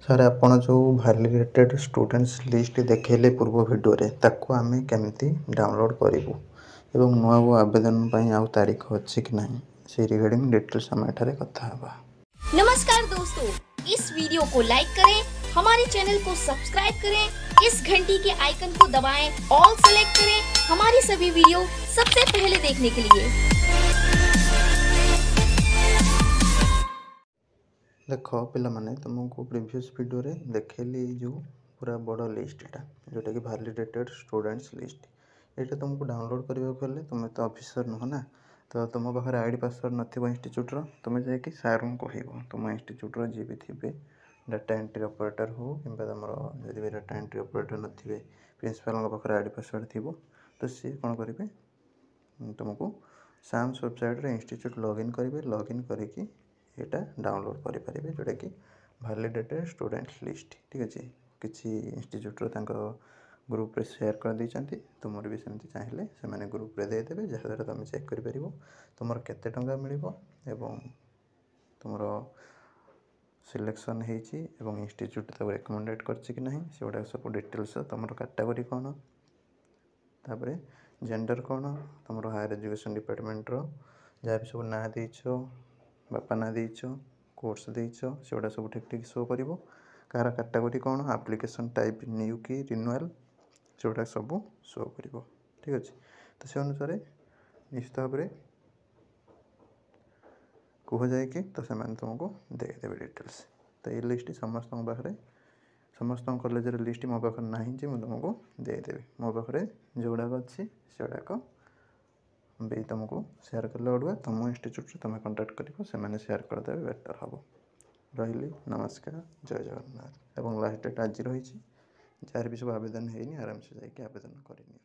Sir आपण जो validated students list देखेले पूर्व वीडियो रे ताको आमे केमती डाउनलोड करिवु एवं नुआ वो आवेदन पई आउ तारीख अछि कि नहीं से रिगार्डिंग डिटेल्स हम एठारे कथा हबा। नमस्कार दोस्तों, इस वीडियो को लाइक करें, हमारे चैनल को सब्सक्राइब करें, इस घंटी के आइकन को दबाएं, ऑल सेलेक्ट करें हमारी सभी वीडियो सबसे पहले देखने के लिए। देख पिला माने तुमको प्रीवियस वीडियो रे देखेली जो पूरा बड़ लिस्टटा जोटा कि वैलिडेटेड स्टूडेंट्स लिस्ट एटा तुमको डाउनलोड करबा गले तुम तो ऑफिसर नुह ना, तो तुम पाखे आईडी पासवर्ड नथिबो इंस्टीट्यूट रो तुम जाके सर को कहबो तुम इंस्टीट्यूट रो जी भी थिबे डाटा एंट्री ऑपरेटर हो किंबा तुमरो जदि डाटा एंट्री ऑपरेटर नथिबे प्रिंसिपल पाखे आईडी पासवर्ड थिबो तो सी कोन करिवे तुमको साम्स वेबसाइट रे इंस्टीट्यूट लॉगिन करेंगे लॉगिन करके यहाँ डाउनलोड करेंगे जोटा कि वैलिडेटेड स्टूडेंट्स लिस्ट ठीक अच्छे किसी इंस्टीट्यूट ग्रुप रे शेयर कर देती तुम भी सेमती चाहिए से ग्रुप रे देदेवे जहाँद्वारा तुम चेक कर तुम केते टंका मिल तुम सिलेक्शन होती इंस्टीट्यूट तक रिकमेंडेड करछि कि नहीं से गुड़ा सब डिटेल्स तुम कैटेगरी कौन तापर जेंडर कौन तुम हायर एजुकेशन डिपार्टमेंट रो जहाँ भी सब ना देछ बापा ना देछ कोर्स देछ से गुड़ा सब ठीक ठीक शो कर कार कैटेगरी कौन एप्लिकेशन टाइप न्यू की रिन्यूअल से गुड़ा सब शो कर ठीक अच्छे। तो से अनुसार निश्चित भाव में कह जाए कि तो से तुमको देदेवे डिटेल्स। तो ये लिस्ट समस्त पाखे समस्त कॉलेज लिस्ट मो पाखे ना मुझे तुमको देदेवी मो पाखे जो गुड़ाक अच्छी से गुड़ाक भी तुमको शेयर कले अड़ुआ तुम इंस्टीट्यूट तुम कंटाक्ट कर शेयर करदे बेटर हम रही। नमस्कार, जय जगन्नाथ। एवं लास्ट डेट आज रही जार भी सब आवेदन है आराम से जाकि आवेदन करनी।